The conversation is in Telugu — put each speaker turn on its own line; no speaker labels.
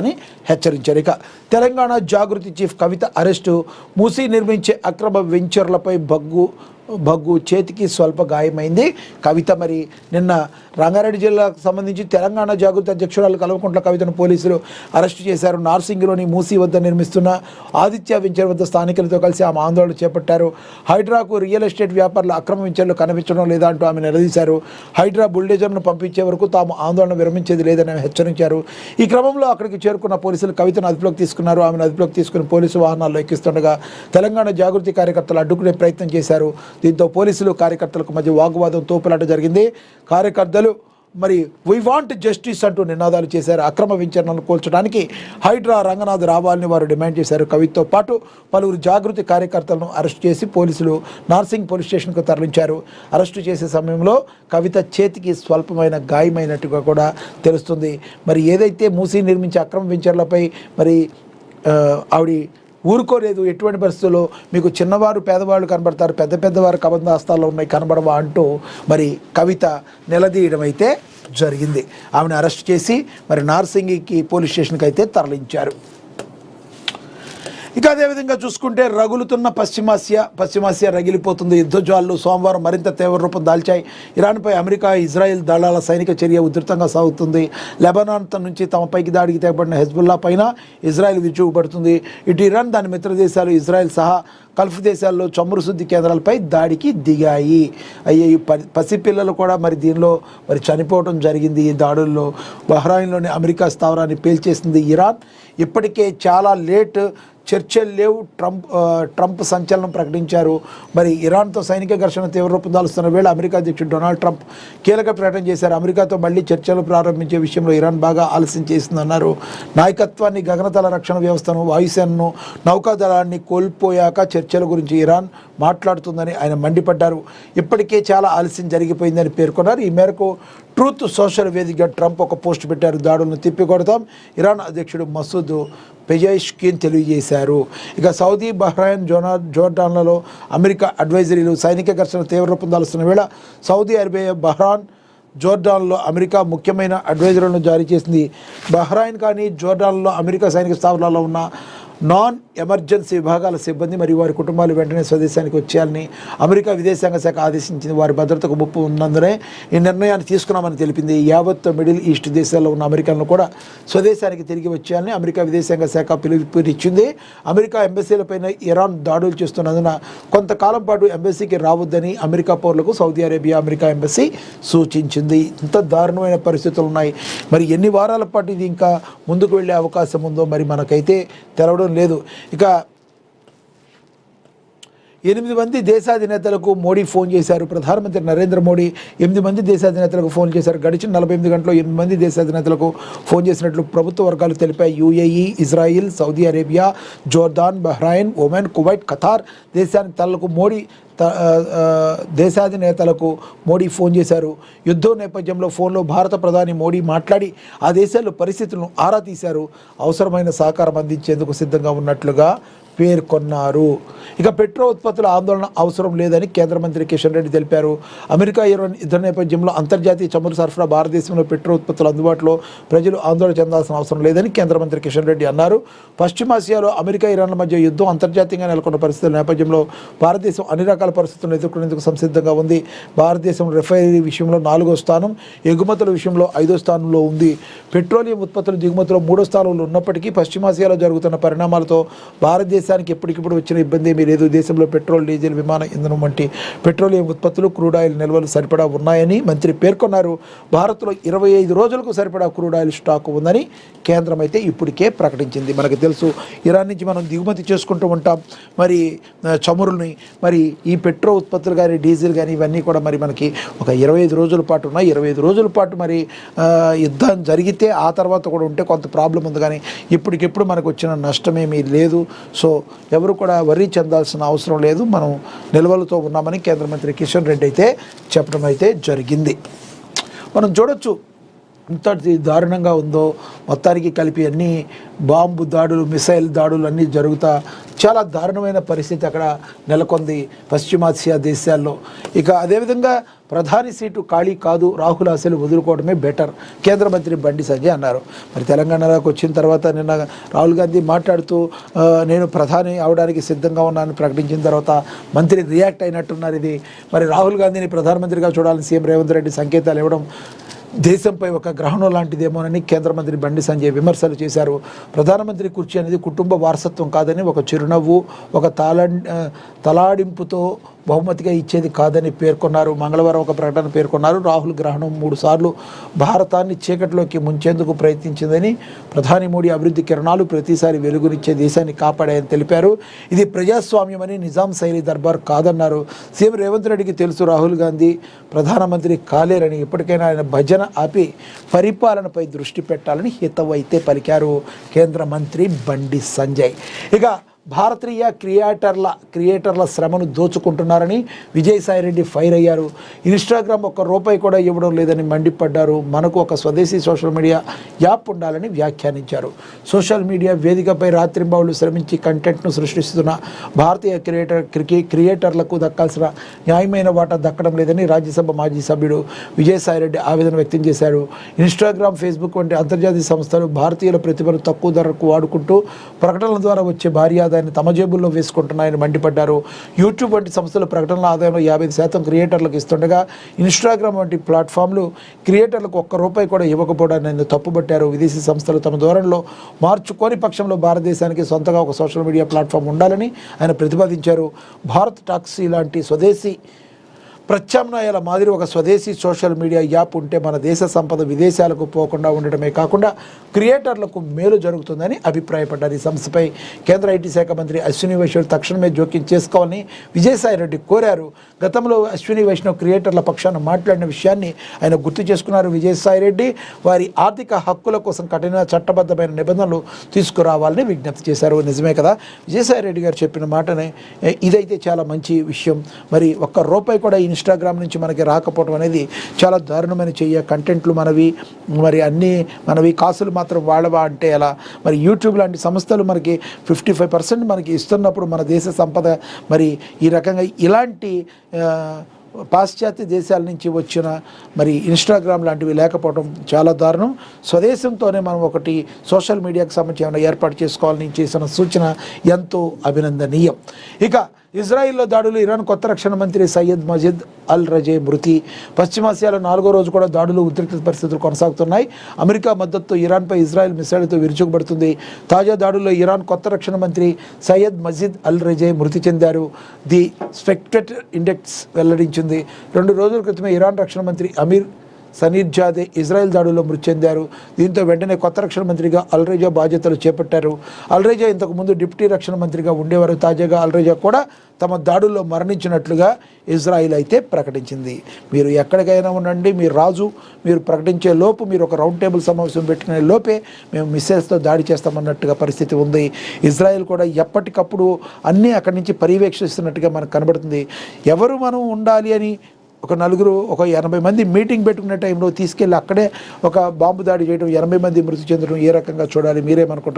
అని హెచ్చరించారు. ఇక తెలంగాణ జాగృతి చీఫ్ కవిత అరెస్టు. మూసీ నిర్మించే అక్రమ వెంచర్లపై భగ్గు చేతికి స్వల్ప గాయమైంది. కవిత మరి నిన్న రంగారెడ్డి జిల్లాకు సంబంధించి తెలంగాణ జాగృతి అధ్యక్షురాలు కల్వకుంట్ల కవితను పోలీసులు అరెస్టు చేశారు. నార్సింగ్లోని మూసీ వద్ద నిర్మిస్తున్న ఆదిత్య వెంచర్ వద్ద స్థానికులతో కలిసి ఆమె ఆందోళన చేపట్టారు. హైడ్రాకు రియల్ ఎస్టేట్ వ్యాపారుల అక్రమ వెంచర్లు కనిపించడం లేదా అంటూ ఆమె నిలదీశారు. హైడ్రా బుల్డేజర్ను పంపించే వరకు తాము ఆందోళన విరమించేది లేదని ఆమె హెచ్చరించారు. ఈ క్రమంలో అక్కడికి చేరుకున్న పోలీసులు కవితను అదుపులోకి తీసుకున్నారు. ఆమెను అదుపులోకి తీసుకుని పోలీసు వాహనాల్లో ఎక్కిస్తుండగా తెలంగాణ జాగృతి కార్యకర్తలు అడ్డుకునే ప్రయత్నం చేశారు. దీంతో పోలీసులు కార్యకర్తలకు మధ్య వాగ్వాదం తోపులాట జరిగింది. కార్యకర్తలు మరి వీ వాంట్ జస్టిస్ అంటూ నినాదాలు చేశారు. అక్రమ వెంచర్లను కూల్చడానికి హైడ్రా రంగనాథ్ రావాలని వారు డిమాండ్ చేశారు. కవితతో పాటు పలువురు జాగృతి కార్యకర్తలను అరెస్టు చేసి పోలీసులు నార్సింగ్ పోలీస్ స్టేషన్కు తరలించారు. అరెస్టు చేసే సమయంలో కవిత చేతికి స్వల్పమైన గాయమైనట్టుగా కూడా తెలుస్తుంది. మరి ఏదైతే మూసీ నిర్మించే అక్రమ వెంచర్లపై మరి ఆవిడ ఊరుకోలేదు. ఎటువంటి పరిస్థితుల్లో మీకు చిన్నవారు పేదవాళ్ళు కనబడతారు, పెద్దవారు కబంధ హస్తాల్లో ఉన్నాయి కనబడవా అంటూ మరి కవిత నిలదీయడం అయితే జరిగింది. ఆమెను అరెస్ట్ చేసి మరి నార్సింగికి పోలీస్ స్టేషన్కి అయితే తరలించారు. ఇక అదేవిధంగా చూసుకుంటే రగులుతున్న పశ్చిమాసియా రగిలిపోతుంది. యుద్ధజ్వాలలు సోమవారం మరింత తీవ్ర రూపం దాల్చాయి. ఇరాన్పై అమెరికా, ఇజ్రాయెల్ దళాల సైనిక చర్య ఉధృతంగా సాగుతుంది. లెబనాన్ నుంచి తమపైకి దాడికి తెగబడిన హెజ్బుల్లా పైన ఇజ్రాయెల్ విరుచుకుపడుతుంది. ఇటు ఇరాన్ దాని మిత్ర దేశాలు ఇజ్రాయెల్ సహా గల్ఫ్ దేశాల్లో చమురు శుద్ధి కేంద్రాలపై దాడికి దిగాయి. ఈ పసిపిల్లలు కూడా మరి దీనిలో మరి చనిపోవడం జరిగింది. ఈ దాడుల్లో బహ్రాయిన్లోని అమెరికా స్థావరాన్ని పేల్చేసింది ఇరాన్. ఇప్పటికే చాలా లేట్ చర్చలు లేవు. ట్రంప్ సంచలనం ప్రకటించారు. మరి ఇరాన్తో సైనిక ఘర్షణ తీవ్ర రూపం దాలుస్తున్న వేళ అమెరికా అధ్యక్షుడు డొనాల్డ్ ట్రంప్ కీలక ప్రకటన చేశారు. అమెరికాతో మళ్లీ చర్చలు ప్రారంభించే విషయంలో ఇరాన్ బాగా ఆలస్యం చేసిందన్నారు. నాయకత్వాన్ని, గగనతల రక్షణ వ్యవస్థను, వాయుసేనను, నౌకాదళాన్ని కోల్పోయాక చర్చల గురించి ఇరాన్ మాట్లాడుతుందని ఆయన మండిపడ్డారు. ఇప్పటికే చాలా ఆలస్యం జరిగిపోయిందని పేర్కొన్నారు. ఈ మేరకు ట్రూత్ సోషల్ వేదికగా ట్రంప్ ఒక పోస్ట్ పెట్టారు. దాడులను తిప్పికొడతాం, ఇరాన్ అధ్యక్షుడు మసూద్ పెజెష్కిన్ తెలియజేశారు. ఇక సౌదీ, బహ్రెయిన్, జోర్డాన్లలో అమెరికా అడ్వైజరీలు సైనిక ఘర్షణ తీవ్ర రూపం దాలుస్తున్న వేళ సౌదీ అరేబియా, బహ్రాన్, జోర్డాన్లో అమెరికా ముఖ్యమైన అడ్వైజరీలను జారీ చేసింది. బహ్రెయిన్ కానీ జోర్డాన్లో అమెరికా సైనిక స్థావరాల్లో ఉన్న నాన్ ఎమర్జెన్సీ విభాగాల సిబ్బంది మరియు వారి కుటుంబాలు వెంటనే స్వదేశానికి వచ్చేయాలని అమెరికా విదేశాంగ శాఖ ఆదేశించింది. వారి భద్రతకు ముప్పు ఉన్నందునే ఈ నిర్ణయాన్ని తీసుకున్నామని తెలిపింది. యావత్ మిడిల్ ఈస్ట్ దేశాల్లో ఉన్న అమెరికన్లు కూడా స్వదేశానికి తిరిగి వచ్చేయాలని అమెరికా విదేశాంగ శాఖ పిలుపునిచ్చింది. అమెరికా ఎంబసీలపైన ఇరాన్ దాడులు చేస్తున్నందున కొంతకాలం పాటు ఎంబసీకి రావద్దని అమెరికా పౌరులకు సౌదీ అరేబియా, అమెరికా ఎంబసీ సూచించింది. ఇంత దారుణమైన పరిస్థితులు ఉన్నాయి. మరి ఎన్ని వారాల పాటు ఇది ఇంకా ముందుకు వెళ్ళే అవకాశం ఉందో మరి మనకైతే తెలవడం లేదు. ఇక 8 మంది దేశాధినేతలకు మోడీ ఫోన్ చేశారు. ప్రధానమంత్రి నరేంద్ర మోడీ 8 మంది దేశాధినేతలకు ఫోన్ చేశారు. గడిచిన 48 గంటల్లో 8 మంది దేశాధినేతలకు ఫోన్ చేసినట్లు ప్రభుత్వ వర్గాలు తెలిపాయి. UAE, Israel, Saudi Arabia, Jordan, Bahrain, Oman, Kuwait, Qatar దేశాధినేతలకు మోడీ ఫోన్ చేశారు. యుద్ధం నేపథ్యంలో ఫోన్లో భారత ప్రధాని మోడీ మాట్లాడి ఆ దేశాల్లో పరిస్థితులను ఆరా తీశారు. అవసరమైన సహకారం అందించేందుకు సిద్ధంగా ఉన్నట్లుగా పేర్కొన్నారు. ఇక పెట్రో ఉత్పత్తుల ఆందోళన అవసరం లేదని కేంద్ర మంత్రి కిషన్ రెడ్డి తెలిపారు. అమెరికా ఇరాన్ యుద్ధ నేపథ్యంలో అంతర్జాతీయ చమురు సరఫరా భారతదేశంలో పెట్రో ఉత్పత్తులు అందుబాటులో ప్రజలు ఆందోళన చెందాల్సిన అవసరం లేదని కేంద్ర మంత్రి కిషన్ రెడ్డి అన్నారు. పశ్చిమాసియాలో అమెరికా, ఇరాన్ల మధ్య యుద్ధం అంతర్జాతీయంగా నెలకొన్న పరిస్థితుల నేపథ్యంలో భారతదేశం అన్ని రకాల పరిస్థితులను ఎదుర్కొనేందుకు సంసిద్ధంగా ఉంది. భారతదేశం రిఫైనరీ విషయంలో 4వ స్థానం, ఎగుమతుల విషయంలో 5వ స్థానంలో ఉంది. పెట్రోలియం ఉత్పత్తుల దిగుమతిలో 3వ స్థానంలో ఉన్నప్పటికీ పశ్చిమాసియాలో జరుగుతున్న పరిణామాలతో భారతదేశానికి ఎప్పటికిప్పుడు వచ్చిన ఇబ్బంది ఏమీ లేదు. దేశంలో పెట్రోల్, డీజిల్, విమాన ఇంధనం వంటి పెట్రోలియం ఉత్పత్తులు, క్రూడ్ ఆయిల్ నిల్వలు సరిపడా ఉన్నాయని మంత్రి పేర్కొన్నారు. భారత్లో 25 రోజులకు సరిపడా క్రూడ్ ఆయిల్ స్టాక్ ఉందని కేంద్రం అయితే ఇప్పటికే ప్రకటించింది. మనకు తెలుసు, ఇరాన్ నుంచి మనం దిగుమతి చేసుకుంటూ ఉంటాం మరి చమురుల్ని. మరి ఈ పెట్రో ఉత్పత్తులు కానీ, డీజిల్ కానీ ఇవన్నీ కూడా మరి మనకి ఒక 25 రోజుల పాటు ఉన్నాయి. 25 రోజుల పాటు మరి యుద్ధం జరిగితే ఆ తర్వాత కూడా ఉంటే కొంత ప్రాబ్లం ఉంది. కానీ ఇప్పటికిప్పుడు మనకు వచ్చిన నష్టమేమీ లేదు. సో ఎవరు కూడా వరి చెందాల్సిన అవసరం లేదు. మనం నిల్వలతో ఉన్నామని కేంద్ర మంత్రి కిషన్ రెడ్డి అయితే చెప్పడం అయితే జరిగింది. మనం చూడొచ్చు ఇంతటి దారుణంగా ఉందో మొత్తానికి కలిపి అన్ని బాంబు దాడులు, మిసైల్ దాడులు అన్నీ జరుగుతా చాలా దారుణమైన పరిస్థితి అక్కడ నెలకొంది పశ్చిమాసియా దేశాల్లో. ఇక అదేవిధంగా ప్రధాని సీటు ఖాళీ కాదు, రాహుల్ అసలు వదులుకోవడమే బెటర్, కేంద్ర మంత్రి బండి సంజయ్ అన్నారు. మరి తెలంగాణలోకి వచ్చిన తర్వాత నిన్న రాహుల్ గాంధీ మాట్లాడుతూ నేను ప్రధాని అవడానికి సిద్ధంగా ఉన్నానని ప్రకటించిన తర్వాత మంత్రి రియాక్ట్ అయినట్టున్నారు. ఇది మరి రాహుల్ గాంధీని ప్రధానమంత్రిగా చూడాలని సీఎం రేవంత్ రెడ్డి సంకేతాలు ఇవ్వడం దేశంపై ఒక గ్రహణం లాంటిదేమోనని కేంద్ర మంత్రి బండి సంజయ్ విమర్శలు చేశారు. ప్రధానమంత్రి కుర్చీ అనేది కుటుంబ వారసత్వం కాదని, ఒక చిరునవ్వు, ఒక తలాడింపుతో బహుమతిగా ఇచ్చేది కాదని పేర్కొన్నారు. మంగళవారం ఒక ప్రకటన పేర్కొన్నారు. రాహుల్ గ్రహణం 3 సార్లు భారతాన్ని చీకటిలోకి ముంచేందుకు ప్రయత్నించిందని, ప్రధాని మోడీ అభివృద్ధి కిరణాలు ప్రతిసారి వెలుగునిచ్చే దేశాన్ని కాపాడాయని తెలిపారు. ఇది ప్రజాస్వామ్యమని, నిజాం శైలి దర్బార్ కాదన్నారు. సీఎం రేవంత్ రెడ్డికి తెలుసు రాహుల్ గాంధీ ప్రధానమంత్రి కాలేరని, ఇప్పటికైనా ఆయన భజన ఆపి పరిపాలనపై దృష్టి పెట్టాలని హితవైతే పలికారు కేంద్ర మంత్రి బండి సంజయ్. ఇక భారతీయ క్రియేటర్ల శ్రమను దోచుకుంటున్నారని విజయసాయిరెడ్డి ఫైర్ అయ్యారు. ఇన్స్టాగ్రామ్ ₹1 కూడా ఇవ్వడం లేదని మండిపడ్డారు. మనకు ఒక స్వదేశీ సోషల్ మీడియా యాప్ ఉండాలని వ్యాఖ్యానించారు. సోషల్ మీడియా వేదికపై రాత్రింబవళ్లు శ్రమించి కంటెంట్ను సృష్టిస్తున్న భారతీయ క్రియేటర్లకు దక్కాల్సిన న్యాయమైన వాటా దక్కడం లేదని రాజ్యసభ మాజీ సభ్యుడు విజయసాయిరెడ్డి ఆవేదన వ్యక్తం చేశారు. ఇన్స్టాగ్రామ్, ఫేస్బుక్ వంటి అంతర్జాతీయ సంస్థలు భారతీయుల ప్రతిభను తక్కువ ధరకు వాడుకుంటూ ప్రకటనల ద్వారా వచ్చే భారీ ఆదాయాన్ని తమ జేబుల్లో వేసుకుంటున్నాయని మండిపడ్డారు. యూట్యూబ్ వంటి సంస్థలు ప్రకటనల ఆదాయంలో 50% క్రియేటర్లకు ఇస్తుండగా ఇన్స్టాగ్రామ్ వంటి ప్లాట్ఫామ్లు క్రియేటర్లకు ₹1 కూడా ఇవ్వకపోవడాన్ని ఆయన తప్పుపట్టారు. విదేశీ సంస్థలు తమ ధోరణిలో మార్చుకోని పక్షంలో భారతదేశానికి సొంతగా ఒక సోషల్ మీడియా ప్లాట్ఫామ్ ఉండాలని ఆయన ప్రతిపాదించారు. భారత్ టాక్సీ లాంటి స్వదేశీ ప్రత్యామ్నాయాల మాదిరి ఒక స్వదేశీ సోషల్ మీడియా యాప్ ఉంటే మన దేశ సంపద విదేశాలకు పోకుండా ఉండటమే కాకుండా క్రియేటర్లకు మేలు జరుగుతుందని అభిప్రాయపడ్డారు. ఈ సంస్థపై కేంద్ర ఐటీ శాఖ మంత్రి అశ్విని వైష్ణవ్ తక్షణమే జోక్యం చేసుకోవాలని విజయసాయిరెడ్డి కోరారు. గతంలో అశ్విని వైష్ణవ్ క్రియేటర్ల పక్షాన మాట్లాడిన విషయాన్ని ఆయన గుర్తు చేసుకున్నారు. విజయసాయిరెడ్డి వారి ఆర్థిక హక్కుల కోసం కఠిన చట్టబద్ధమైన నిబంధనలు తీసుకురావాలని విజ్ఞప్తి చేశారు. నిజమే కదా, విజయసాయిరెడ్డి గారు చెప్పిన మాటనే ఇదైతే చాలా మంచి విషయం. మరి ₹1 కూడా ఇన్స్టాగ్రామ్ నుంచి మనకి రాకపోవడం అనేది చాలా దారుణమైన కంటెంట్లు మరి అన్నీ మనవి, కాసులు మాత్రం వాడవా అంటే ఎలా? మరి యూట్యూబ్ లాంటి సంస్థలు మనకి 55% మనకి ఇస్తున్నప్పుడు మన దేశ సంపద మరి ఈ రకంగా ఇలాంటి పాశ్చాత్య దేశాల నుంచి వచ్చిన మరి ఇన్స్టాగ్రామ్ లాంటివి లేకపోవడం చాలా దారుణం. స్వదేశంతోనే మనం ఒకటి సోషల్ మీడియాకు సంబంధించి ఏమైనా ఏర్పాటు చేసుకోవాలని చేసిన సూచన ఎంతో అభినందనీయం. ఇక ఇజ్రాయిల్లో దాడులు, ఇరాన్ కొత్త రక్షణ మంత్రి సయ్యద్ మజిద్ అల్ రజే మృతి. పశ్చిమాసియాలో 4వ రోజు కూడా దాడులు, ఉద్రిక్త పరిస్థితులు కొనసాగుతున్నాయి. అమెరికా మద్దతుతో ఇరాన్పై ఇజ్రాయెల్ మిసైళ్లతో విరుచుకుపడుతుంది. తాజా దాడుల్లో ఇరాన్ కొత్త రక్షణ మంత్రి సయ్యద్ మజిద్ అల్ రజే మృతి చెందారు. ది స్పెక్టేటర్ ఇండెక్స్ వెల్లడించింది. 2 రోజుల క్రితమే ఇరాన్ రక్షణ మంత్రి అమీర్ సనీర్జాదే ఇజ్రాయెల్ దాడుల్లో మృతి చెందారు. దీంతో వెంటనే కొత్త రక్షణ మంత్రిగా అల్రైజా బాధ్యతలు చేపట్టారు. అల్రైజా ఇంతకుముందు డిప్యూటీ రక్షణ మంత్రిగా ఉండేవారు. తాజాగా అల్రైజా కూడా తమ దాడుల్లో మరణించినట్లుగా ఇజ్రాయిల్ అయితే ప్రకటించింది. మీరు ఎక్కడికైనా ఉండండి, మీరు రాజు, మీరు ప్రకటించే లోపు, మీరు ఒక రౌండ్ టేబుల్ సమావేశం పెట్టుకునే లోపే మేము మిసైల్స్తో దాడి చేస్తామన్నట్టుగా పరిస్థితి ఉంది. ఇజ్రాయిల్ కూడా ఎప్పటికప్పుడు అన్నీ అక్కడి నుంచి పర్యవేక్షిస్తున్నట్టుగా మనకు కనబడుతుంది. ఎవరు మనం ఉండాలి అని ఒక 80 మంది మీటింగ్ పెట్టుకునే టైంలో తీసుకెళ్ళి అక్కడే ఒక బాంబు దాడి చేయడం, 80 మంది మృతి చెందడం ఏ రకంగా చూడాలి? మీరేమనుకుంటారు?